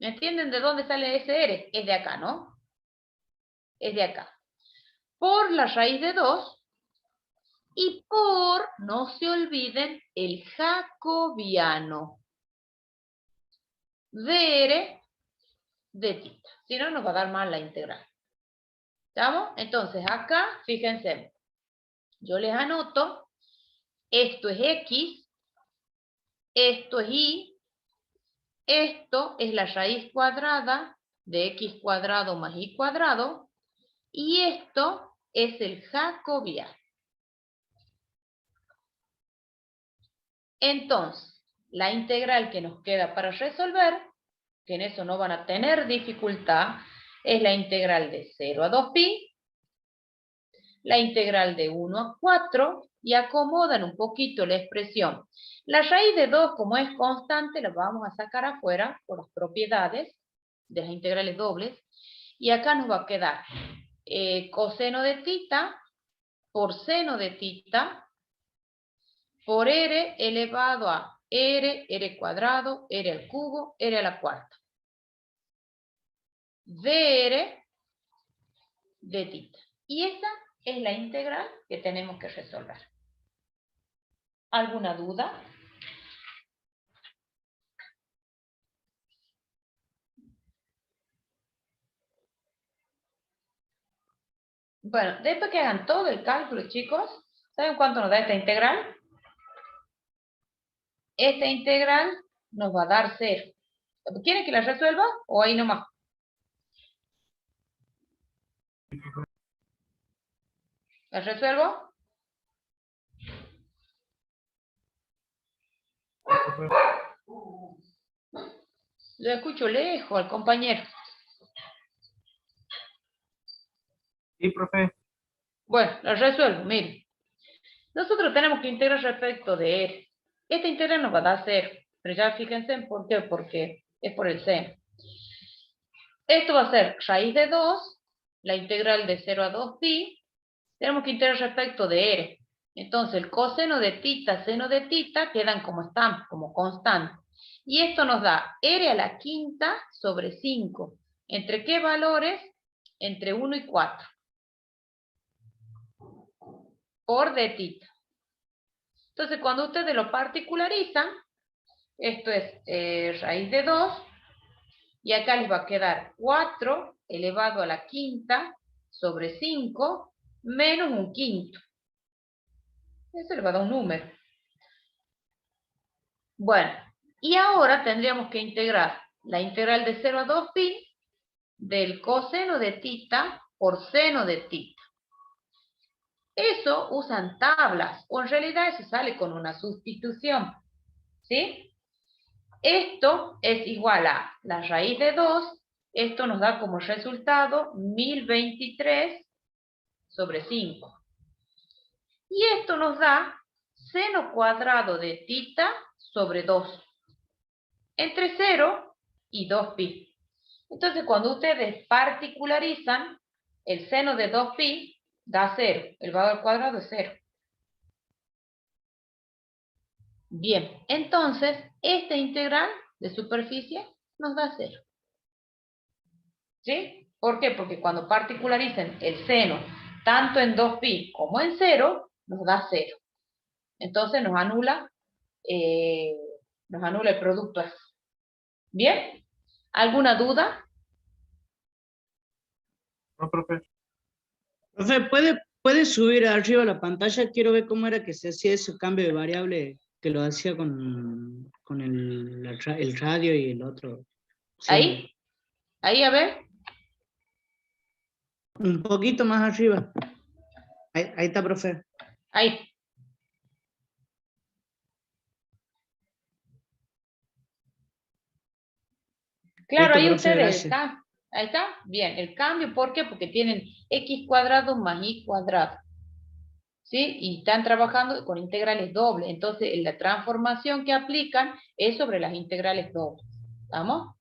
¿Me entienden de dónde sale ese R? Es de acá, ¿no? Es de acá. Por la raíz de 2 y por, no se olviden, el jacobiano de R de tita. Si no, nos va a dar mal la integral. ¿Estamos? Entonces, acá, fíjense, yo les anoto, esto es X, esto es Y, esto es la raíz cuadrada de X cuadrado más Y cuadrado, y esto es el jacobiano. Entonces, la integral que nos queda para resolver, que en eso no van a tener dificultad, es la integral de 0 a 2pi, la integral de 1 a 4, y acomodan un poquito la expresión. La raíz de 2, como es constante, la vamos a sacar afuera por las propiedades de las integrales dobles, y acá nos va a quedar coseno de tita por seno de tita por R elevado a R cuadrado, R al cubo, R a la cuarta. dr de tita. Y esa es la integral que tenemos que resolver. ¿Alguna duda? Bueno, después que hagan todo el cálculo, chicos, ¿saben cuánto nos da esta integral? Esta integral nos va a dar 0. ¿Quieren que la resuelva o ahí nomás? ¿La resuelvo? Lo escucho lejos al compañero. Sí, profe. Bueno, la resuelvo, miren. Nosotros tenemos que integrar respecto de R. Esta integral nos va a dar 0. Pero ya fíjense por qué, porque es por el seno. Esto va a ser raíz de 2, la integral de 0 a 2pi. Tenemos que integrar respecto de R. Entonces, el coseno de tita, seno de tita, quedan como están, como constantes. Y esto nos da R a la quinta sobre 5. ¿Entre qué valores? Entre 1 y 4. Por de tita. Entonces, cuando ustedes lo particularizan, esto es raíz de 2, y acá les va a quedar 4 elevado a la quinta sobre 5 menos un quinto. Eso le va a dar un número. Bueno, y ahora tendríamos que integrar la integral de 0 a 2pi del coseno de tita por seno de tita. Eso usan tablas, o en realidad eso sale con una sustitución, ¿sí? Esto es igual a la raíz de 2, esto nos da como resultado 1023 sobre 5. Y esto nos da seno cuadrado de tita sobre 2, entre 0 y 2pi. Entonces, cuando ustedes particularizan, el seno de 2pi da 0, el valor cuadrado es 0. Bien, entonces, esta integral de superficie nos da 0. ¿Sí? ¿Por qué? Porque cuando particularicen el seno, tanto en 2pi como en 0, nos da 0. Entonces nos anula el producto F. ¿Bien? ¿Alguna duda? No, profe. Profe, ¿puede subir arriba la pantalla? Quiero ver cómo era que se hacía ese cambio de variable que lo hacía con el radio y el otro. Sí. Ahí, a ver. Un poquito más arriba. Ahí está, profe. Ahí. Claro, Listo, ahí profe, ustedes gracias. está. Ahí está. Bien, el cambio, ¿por qué? Porque tienen x cuadrado más y cuadrado. ¿Sí? Y están trabajando con integrales dobles. Entonces, la transformación que aplican es sobre las integrales dobles. ¿Estamos?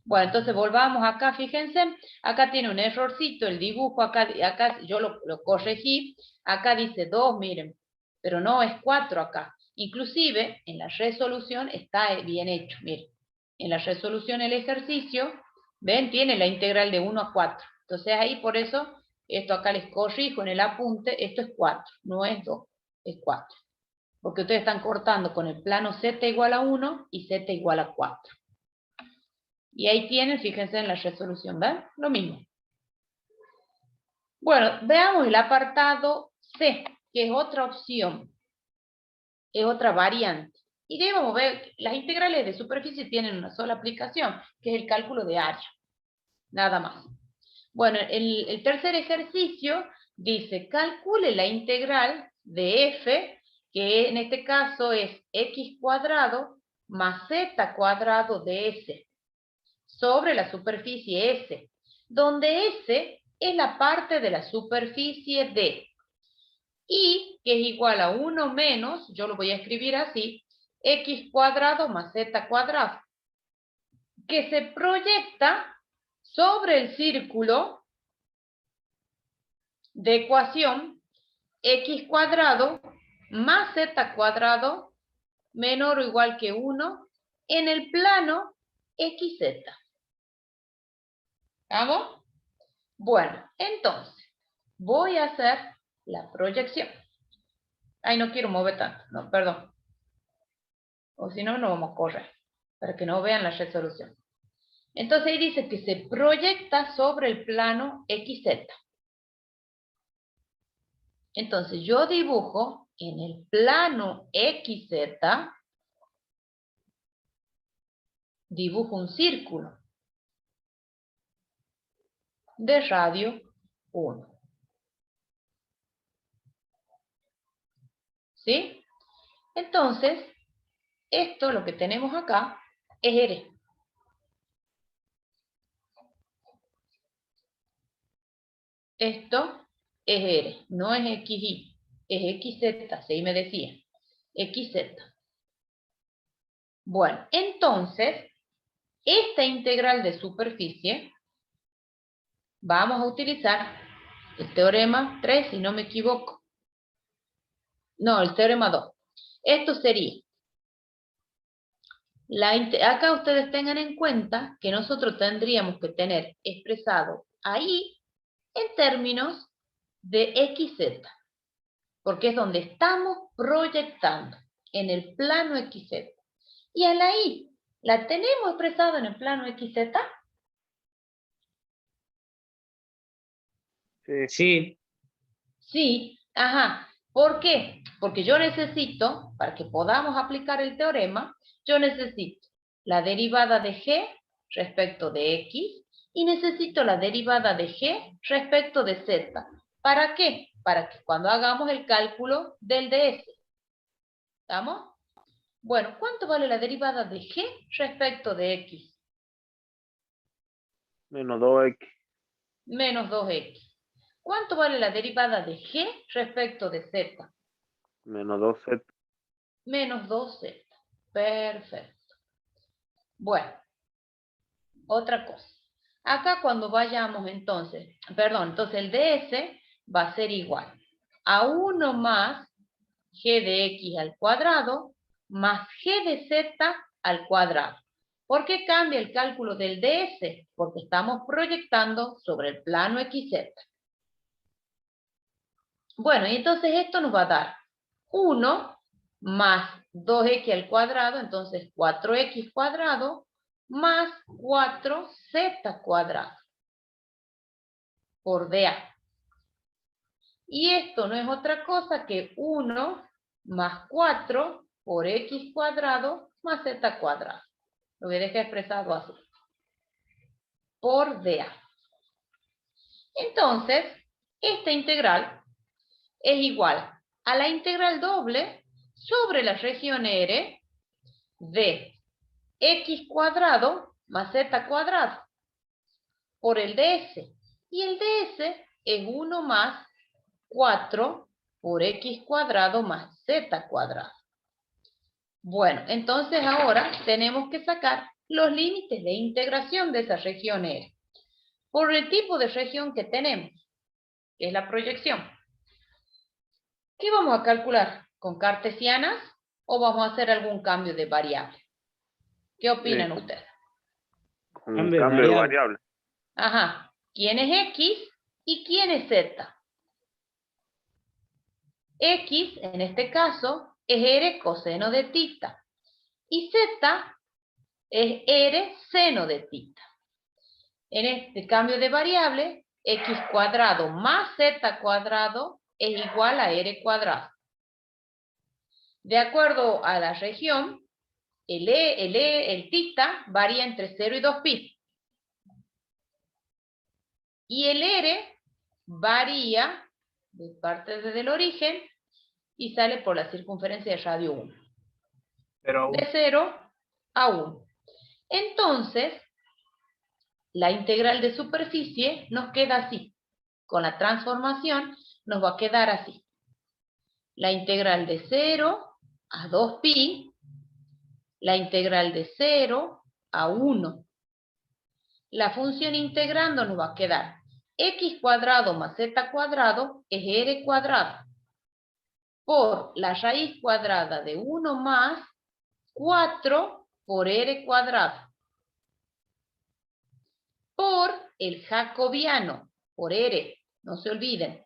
Bueno, entonces volvamos acá, fíjense, acá tiene un errorcito, el dibujo, acá yo lo corregí, acá dice 2, miren, pero no es 4 acá. Inclusive, en la resolución está bien hecho, miren. En la resolución el ejercicio, ven, tiene la integral de 1 a 4. Entonces ahí por eso, esto acá les corrijo en el apunte, esto es 4, no es 2, es 4. Porque ustedes están cortando con el plano z igual a 1 y z igual a 4. Y ahí tienen, fíjense en la resolución, ¿ven? Lo mismo. Bueno, veamos el apartado C, que es otra opción, es otra variante. Y debemos ver, las integrales de superficie tienen una sola aplicación, que es el cálculo de área. Nada más. Bueno, el tercer ejercicio dice, calcule la integral de f, que en este caso es x cuadrado más z cuadrado de s, sobre la superficie S, donde S es la parte de la superficie D, y que es igual a 1 menos, yo lo voy a escribir así, x cuadrado más z cuadrado, que se proyecta sobre el círculo de ecuación x cuadrado más z cuadrado menor o igual que 1 en el plano xz. ¿Vamos? Bueno, entonces, voy a hacer la proyección. Ay, no quiero mover tanto, no, perdón. O si no, no vamos a correr, para que no vean la resolución. Entonces ahí dice que se proyecta sobre el plano XZ. Entonces yo dibujo en el plano XZ, dibujo un círculo de radio 1. ¿Sí? Entonces, esto lo que tenemos acá es R. Esto es R, no es XY, es XZ, así me decía, XZ. Bueno, entonces, esta integral de superficie, vamos a utilizar el teorema 3, si no me equivoco. No, el teorema 2. Esto sería, acá ustedes tengan en cuenta que nosotros tendríamos que tener expresado ahí en términos de XZ, porque es donde estamos proyectando, en el plano XZ. Y a la I, ¿la tenemos expresada en el plano XZ? Sí. Sí. Sí, ajá. ¿Por qué? Porque yo necesito, para que podamos aplicar el teorema, yo necesito la derivada de g respecto de x y necesito la derivada de g respecto de z. ¿Para qué? Para que cuando hagamos el cálculo del ds. ¿Estamos? Bueno, ¿cuánto vale la derivada de g respecto de x? Menos 2x. Menos 2x. ¿Cuánto vale la derivada de g respecto de z? Menos 2z. Menos 2z. Perfecto. Bueno, otra cosa. Acá cuando vayamos entonces, entonces el ds va a ser igual a 1 más g de x al cuadrado más g de z al cuadrado. ¿Por qué cambia el cálculo del ds? Porque estamos proyectando sobre el plano xz. Bueno, y entonces esto nos va a dar 1 más 2x al cuadrado, entonces 4x cuadrado, más 4z cuadrado, por dA. Y esto no es otra cosa que 1 más 4 por x cuadrado más z cuadrado. Lo voy a dejar expresado así. Por dA. Entonces, esta integral es igual a la integral doble sobre la región R de x cuadrado más z cuadrado por el ds. Y el ds es 1 más 4 por x cuadrado más z cuadrado. Bueno, entonces ahora tenemos que sacar los límites de integración de esa región R. Por el tipo de región que tenemos, que es la proyección. ¿Qué vamos a calcular? ¿Con cartesianas o vamos a hacer algún cambio de variable? ¿Qué opinan ustedes? Con un cambio de variable. Ajá. ¿Quién es X y quién es Z? X, en este caso, es R coseno de tita. Y Z es R seno de tita. En este cambio de variable, X cuadrado más Z cuadrado es igual a R cuadrado. De acuerdo a la región, el tita varía entre 0 y 2pi. Y el R varía de parte desde el origen y sale por la circunferencia de radio 1. De 0 a 1. Entonces, la integral de superficie nos queda así. Con la transformación nos va a quedar así. La integral de 0 a 2pi, la integral de 0 a 1. La función integrando nos va a quedar x cuadrado más z cuadrado es r cuadrado por la raíz cuadrada de 1 más 4 por r cuadrado por el jacobiano, por r, no se olviden,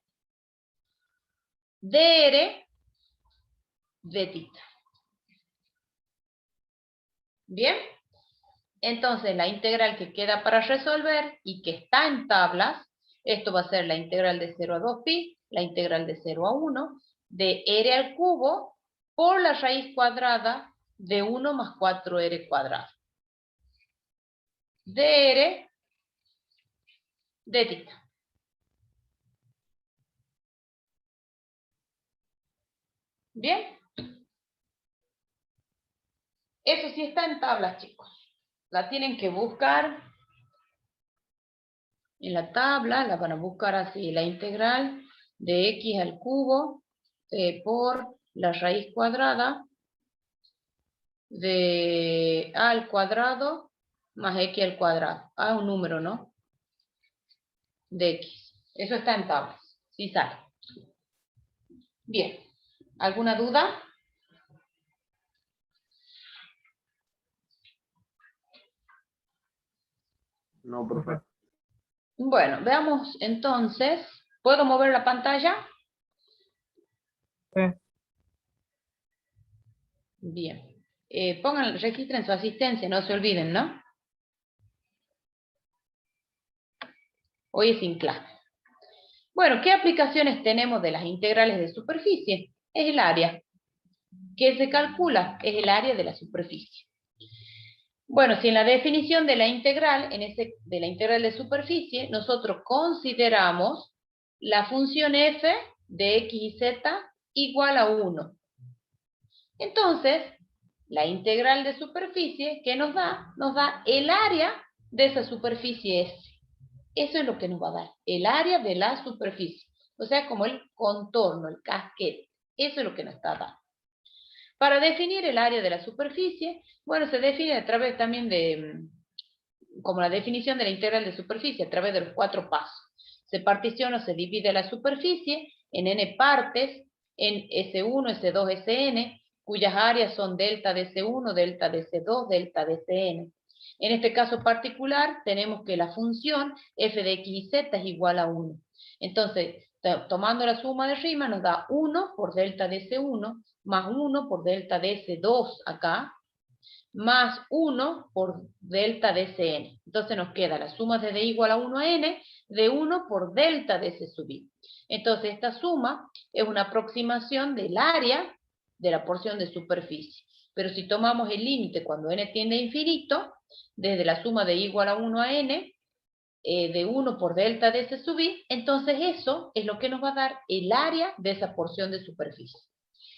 dr de tita. ¿Bien? Entonces, la integral que queda para resolver y que está en tablas, esto va a ser la integral de 0 a 2pi, la integral de 0 a 1, de r al cubo por la raíz cuadrada de 1 más 4r cuadrado. Dr de tita. ¿Bien? Eso sí está en tablas, chicos. La tienen que buscar en la tabla, la van a buscar así, la integral de x al cubo por la raíz cuadrada de a al cuadrado más x al cuadrado. A es un número, ¿no? De x. Eso está en tablas. Sí sale. Bien. ¿Alguna duda? No, profe. Bueno, veamos entonces. ¿Puedo mover la pantalla? Sí. Bien. Registren su asistencia, no se olviden, ¿no? Hoy es sin clase. Bueno, ¿qué aplicaciones tenemos de las integrales de superficie? Es el área. ¿Qué se calcula? Es el área de la superficie. Bueno, si en la definición de la integral, de la integral de superficie, nosotros consideramos la función f de x y z igual a 1. Entonces, la integral de superficie, ¿qué nos da? Nos da el área de esa superficie S. Eso es lo que nos va a dar, el área de la superficie. O sea, como el contorno, el casquete. Eso es lo que nos está dando. Para definir el área de la superficie, bueno, se define a través también de, como la definición de la integral de superficie, a través de los 4 pasos. Se particiona o se divide la superficie en n partes, en S1, S2, Sn, cuyas áreas son delta de S1, delta de S2, delta de Sn. En este caso particular, tenemos que la función f de x y z es igual a 1. Entonces, tomando la suma de rima, nos da 1 por delta de S1, más 1 por delta de S2 acá, más 1 por delta de Sn. Entonces nos queda la suma de d igual a 1 a n, de 1 por delta de S sub i. Entonces esta suma es una aproximación del área de la porción de superficie. Pero si tomamos el límite cuando n tiende a infinito, desde la suma de igual a 1 a n, de 1 por delta de S sub i, entonces eso es lo que nos va a dar el área de esa porción de superficie.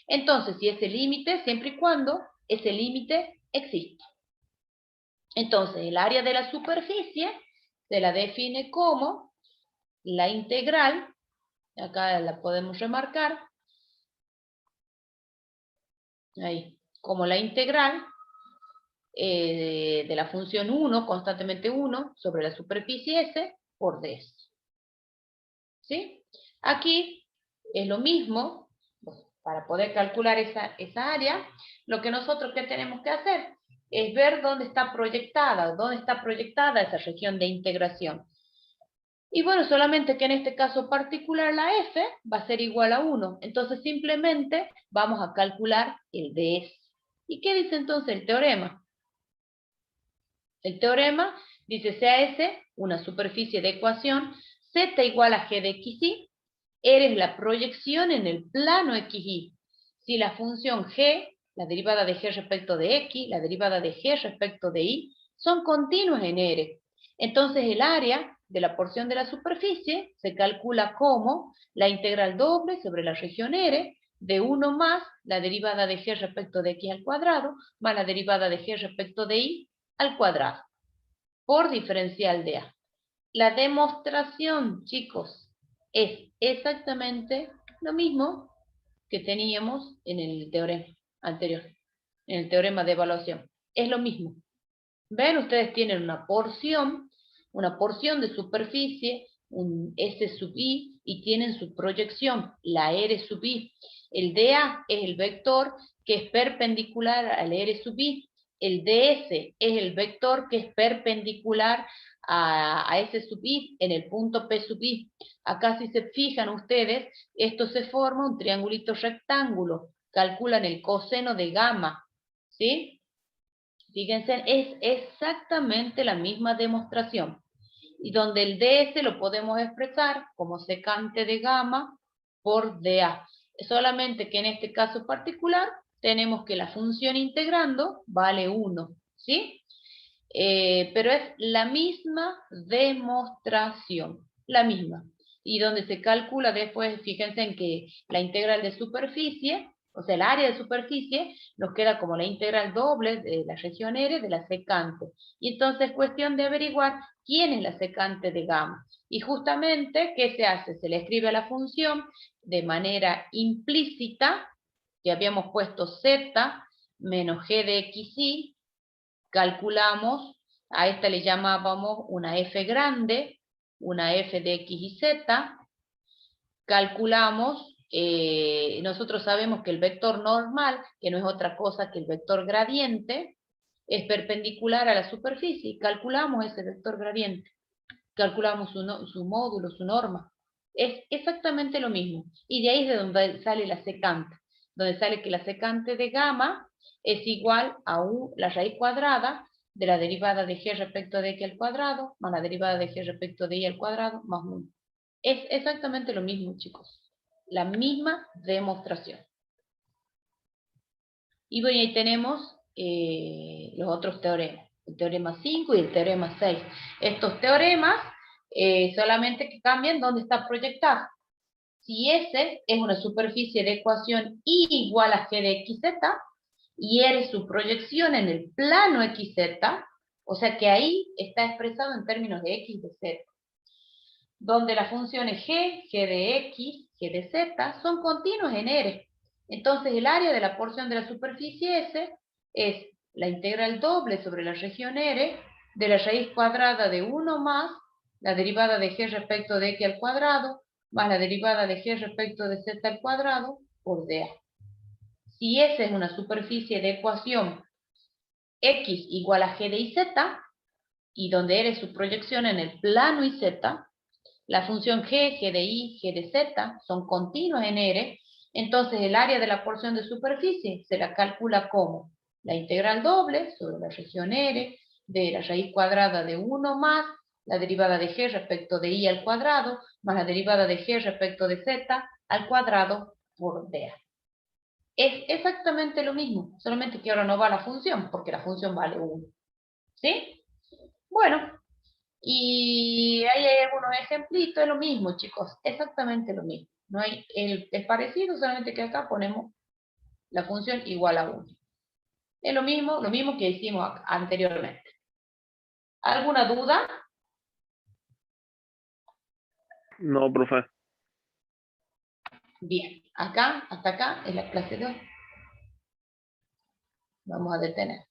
Entonces, si ese límite, siempre y cuando ese límite existe. Entonces, el área de la superficie se la define como la integral, acá la podemos remarcar, ahí, como la integral de la función 1, constantemente 1, sobre la superficie S por ds. ¿Sí? Aquí es lo mismo, para poder calcular esa área, lo que nosotros ¿qué tenemos que hacer? Es ver dónde está proyectada esa región de integración. Y bueno, solamente que en este caso particular la f va a ser igual a 1. Entonces simplemente vamos a calcular el ds. ¿Y qué dice entonces el teorema? El teorema dice sea S una superficie de ecuación, z igual a g de xy, eres la proyección en el plano xy. Si la función g, la derivada de g respecto de x, la derivada de g respecto de y, son continuas en R. Entonces el área de la porción de la superficie se calcula como la integral doble sobre la región R de 1 más la derivada de g respecto de x al cuadrado más la derivada de g respecto de y al cuadrado por diferencial de A. La demostración, chicos, es exactamente lo mismo que teníamos en el teorema anterior, en el teorema de evaluación. Es lo mismo. ¿Ven? Ustedes tienen una porción de superficie, un S sub i, y tienen su proyección, la R sub i. El dA es el vector que es perpendicular al R sub i. El ds es el vector que es perpendicular a S sub i en el punto P sub i. Acá si se fijan ustedes, esto se forma un triangulito rectángulo. Calculan el coseno de gamma, ¿sí? Fíjense, es exactamente la misma demostración. Y donde el ds lo podemos expresar como secante de gamma por dA. Solamente que en este caso particular tenemos que la función integrando vale 1, ¿sí? Pero es la misma demostración, la misma. Y donde se calcula después, fíjense en que la integral de superficie, o sea, el área de superficie, nos queda como la integral doble de la región R de la secante. Y entonces es cuestión de averiguar quién es la secante de gamma. Y justamente, ¿qué se hace? Se le escribe a la función de manera implícita, que habíamos puesto z menos g de xy, calculamos, a esta le llamábamos una f grande, una f de x y z, calculamos, nosotros sabemos que el vector normal, que no es otra cosa que el vector gradiente, es perpendicular a la superficie, y calculamos ese vector gradiente, calculamos su módulo, su norma. Es exactamente lo mismo, y de ahí es de donde sale la secante, donde sale que la secante de gamma es igual a la raíz cuadrada de la derivada de g respecto de x al cuadrado, más la derivada de g respecto de y al cuadrado, más 1. Es exactamente lo mismo, chicos. La misma demostración. Y bueno, ahí tenemos los otros teoremas. El teorema 5 y el teorema 6. Estos teoremas solamente que cambian dónde está proyectado. Si S es una superficie de ecuación I igual a G de XZ, y R es su proyección en el plano XZ, o sea que ahí está expresado en términos de X y de Z, donde las funciones G, G de X, G de Z son continuas en R. Entonces el área de la porción de la superficie S es la integral doble sobre la región R de la raíz cuadrada de 1 más la derivada de G respecto de X al cuadrado más la derivada de G respecto de Z al cuadrado por dA. Si S es una superficie de ecuación X igual a G de IZ, y donde R es su proyección en el plano IZ, la función G, G de I, G de Z son continuas en R, entonces el área de la porción de superficie se la calcula como la integral doble sobre la región R de la raíz cuadrada de 1 más la derivada de G respecto de I al cuadrado más la derivada de G respecto de Z al cuadrado por dA. Es exactamente lo mismo, solamente que ahora no va la función, porque la función vale 1. ¿Sí? Bueno, y ahí hay algunos ejemplitos, es lo mismo, chicos, exactamente lo mismo. No hay el parecido, solamente que acá ponemos la función igual a 1. Es lo mismo que hicimos anteriormente. ¿Alguna duda? No, profe. Bien, acá, hasta acá es la clase de hoy. Vamos a detener.